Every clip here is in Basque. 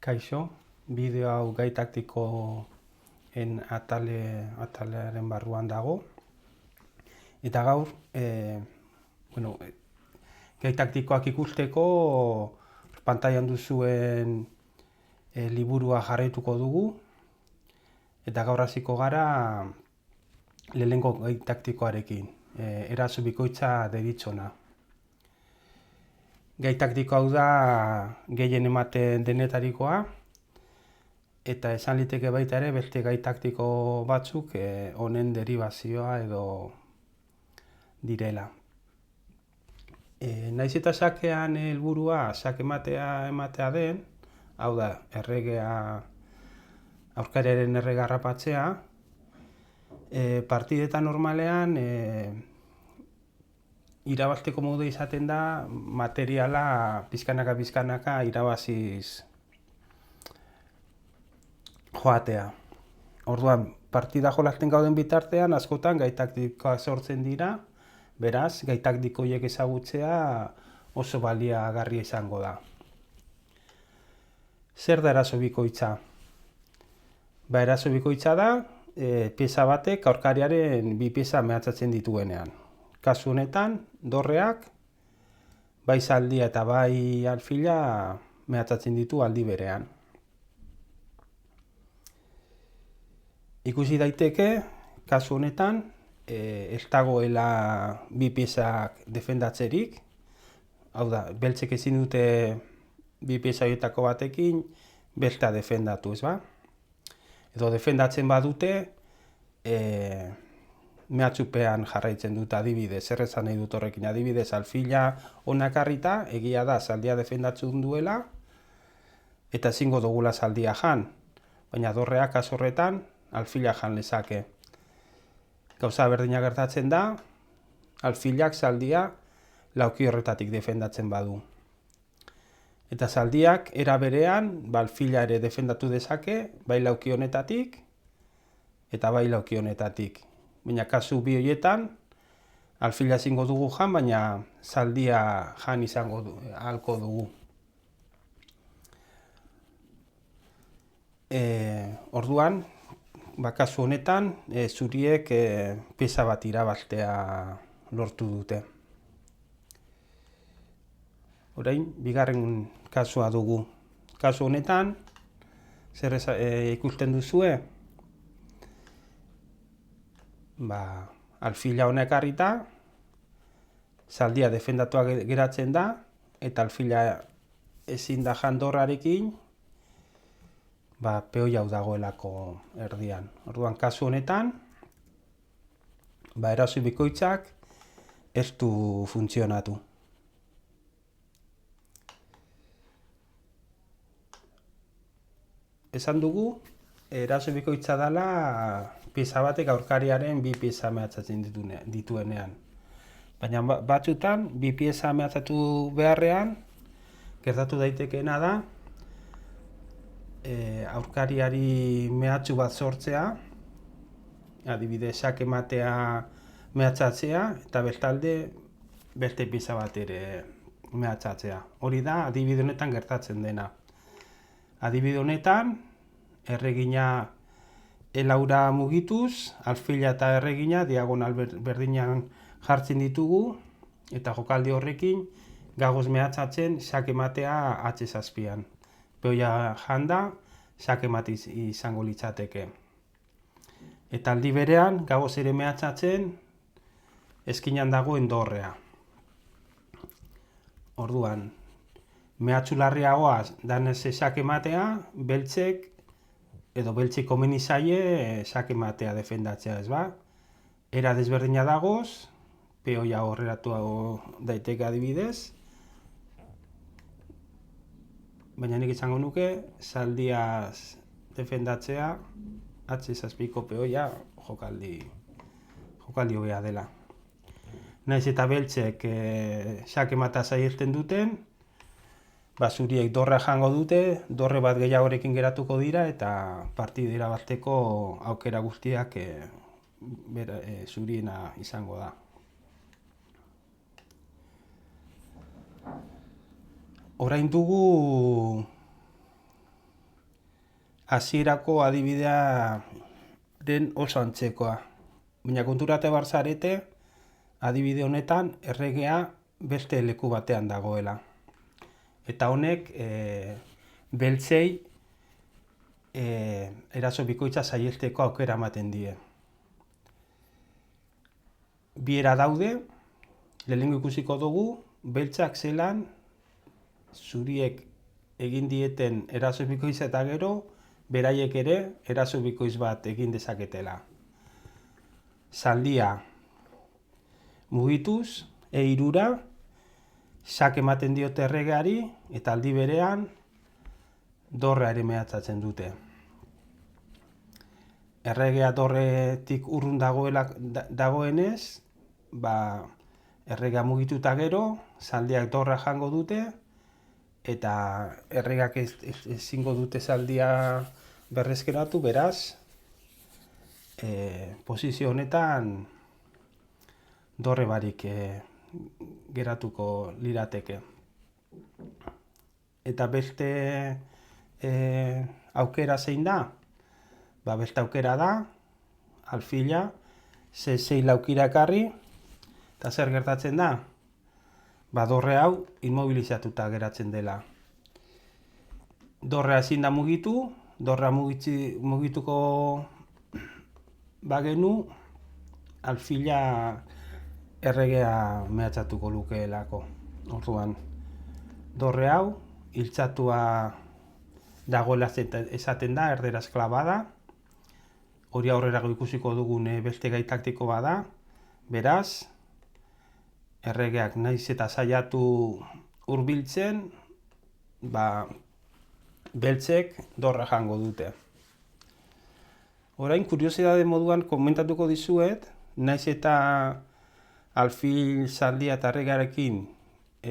Kaixo, bideo hau gai taktikoen atalearen barruan dago. Eta gaur, gai taktikoak ikusteko pantailan duzuen liburua jarraituko dugu. Eta gaur hasiko gara lehenengo gai taktikoarekin, eraso bikoitza deritzona. Gai taktiko hau da gehien ematen denetarikoa, eta esan liteke baita ere beste gai taktiko batzuk honen deribazioa edo direla. Naiz eta sakean helburua sake ematea den, hau da, aurkariaren errega harrapatzea, partidetan normalean irabazteko modu izaten da materiala pizkanaka irabaziz joatea. Orduan, partida jolasten gauden bitartean askotan gai taktikoak sortzen dira, beraz, gai taktiko horiek ezagutzea oso baliagarria izango da. Zer da eraso bikoitza? Eraso bikoitza da pieza batek aurkariaren bi pieza mehatxatzen dituenean. Kasu honetan, dorreak, bai zaldia eta bai alfila mehatxatzen ditu aldi berean. Ikusi daiteke, kasu honetan, ez dagoela bi piezak defendatzerik, hau da, beltzek ezin dute bi pieza horietako batekin bestea defendatu, ez ba? Edo defendatzen badute, mehatxupean jarraitzen dut adibidez, zer esan nahi dut horrekin adibidez, alfila hona ekarrita, egia da zaldia defendatzen duela, eta ezingo dugula zaldia jan, baina dorreak kasu horretan alfila jan lezake. Gauza berdina gertatzen da, alfilak zaldia lauki horretatik defendatzen badu. Eta zaldiak era berean, alfila ere defendatu dezake, bai lauki honetatik eta bai lauki honetatik. Baina kasu bi horietan, alfila ezingo dugu jan, baina zaldia jan izango ahalko dugu. Orduan, kasu honetan, zuriek pieza bat irabaztea lortu dute. Orain, bigarren kasua dugu. Kasu honetan, zer ikusten duzue? Alfila hona ekarrita, zaldia defendatua geratzen da, eta alfila ezin da jan dorrarekin, peoi hau dagoelako erdian. Orduan, kasu honetan, eraso bikoitzak ez du funtzionatu. Esan dugu, eraso bikoitza dela pieza batek aurkariaren bi pieza mehatxatzen dituenean. Baina batzutan, bi pieza mehatxatu beharrean, gertatu daitekeena da, aurkariari mehatxu bat sortzea, adibidez, sake ematea mehatxatzea, eta bestalde beste pieza bat ere mehatxatzea. Hori da, adibide honetan gertatzen dena. Adibide honetan, erregina elaura mugituz, alfila eta erregina diagonal berdinan jartzen ditugu, eta jokaldi horrekin gagoz mehatxatzen sake ematea H7an. Peoia janda, sake emate izango litzateke. Eta aldi berean, gagoz ere mehatxatzen, eskinan dagoen dorrea. Orduan, mehatxu larriagoa danez sake ematea, beltzek komeni zaie sake ematea defendatzea, ez ba? Era desberdina dagoz, peoia horreratu daiteke adibidez, baina nik izango nuke, zaldiaz defendatzea, H7ko peoia jokaldi hobea dela. Naiz eta beltzek sake ematea zairten duten, zuriek dorra jango dute, dorre bat gehiagorekin geratuko dira, eta partida irabazteko aukera guztiak zuriena izango da. Orain dugu hasierako adibidearen oso antzekoa. Baina konturate bar zarete, adibide honetan erregea beste leku batean dagoela. Eta honek beltzei eraso bikoitza saihesteko aukera ematen die. Bi era daude, lehenengo ikusiko dugu, beltzak zelan zuriek egin dieten eraso bikoitza eta gero, beraiek ere eraso bikoitz bat egin dezaketela. Zaldia mugituz, hirura, sak ematen diote erregeari eta aldi berean dorrea ere mehatxatzen dute. Erregea dorretik urrun dagoenez, erregea mugituta gero, zaldiak dorra jango dute, eta erregeak ezingo dute zaldia berreskeratu, beraz, posizio honetan dorre barik geratuko lirateke. Eta beste aukera zein da? Beste aukera da, alfila, sei laukira ekarri, eta zer gertatzen da? Dorre hau inmobilizatuta geratzen dela. Dorrea ezin da mugitu, dorrea mugituko bagenu, alfila erregea mehatxatuko lukeelako. Orduan, dorre hau, hiltzatua dagoela esaten da, erderaz klabada. Hori aurrerago ikusiko dugun beste gai taktiko bada. Beraz, erregeak naiz eta saiatu hurbiltzen, beltzek dorra jango dute. Orain, kuriosidade moduan komentatuko dizuet, naiz eta alfil, zaldia eta erregearekin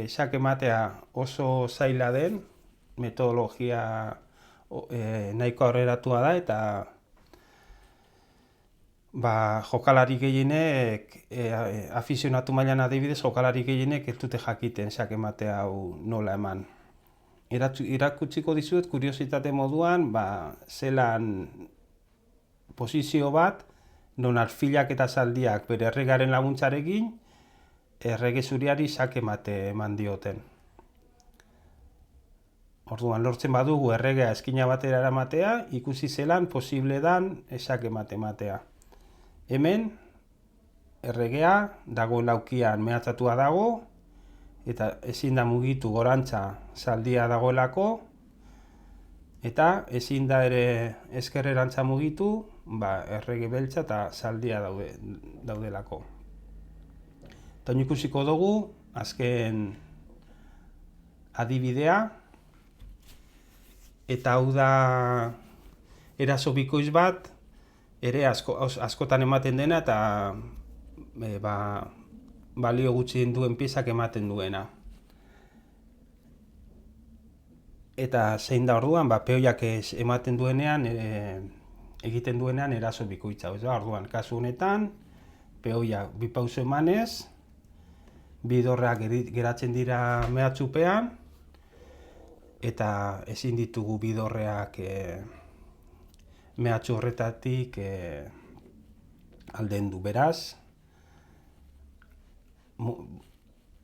sak ematea oso zaila den, metodologia nahiko aurreratua da, eta jokalari gehienek, afizionatu mailan adibidez, jokalari gehienek ez dute jakiten sak ematea hau nola eman. Irakutsiko dizuet, kuriositate moduan, zelan posizio bat, non alfilak eta zaldiak bere erregaren laguntzarekin, errege zuriari sak eman dioten. Orduan, lortzen badugu erregea eskina batera eramatea, ikusi zelan posible dan sak ematea. Hemen, erregea dagoen laukian mehatxatua dago, eta ezin da mugitu gorantza zaldia dagoelako, eta ezin da ere ezkerrerantza mugitu, errege beltza eta zaldia daudelako. Eta ikusiko dugu, azken adibidea, eta hau da eraso bikoitz bat, ere askotan ematen dena eta balio gutxi duen piezak ematen duena. Eta zein da orduan, peoiak ematen duenean, egiten duenean eraso bikoitza. Orduan, kasu honetan, peoiak bi pauso emanez, bi dorreak geratzen dira mehatxupean, eta ezin ditugu bi dorreak mehatxu horretatik aldendu. Beraz,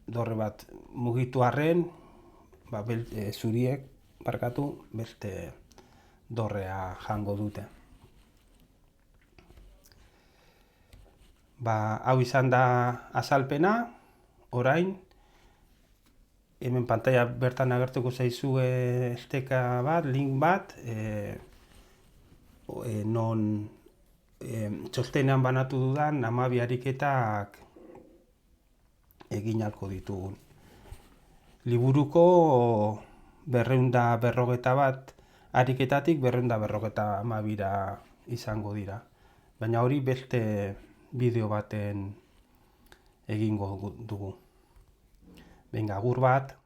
dorre bat mugitu arren, zuriek beste dorrea jango dute. Hau izan da azalpena, orain, hemen pantalla bertan agertuko zaizu esteka bat, link bat, non txostenean banatu dudan 12 ariketak egin ahalko ditugun. Liburuko 251 ariketatik 252 izango dira. Baina hori beste bideo baten egingo dugu. Venga, agur bat.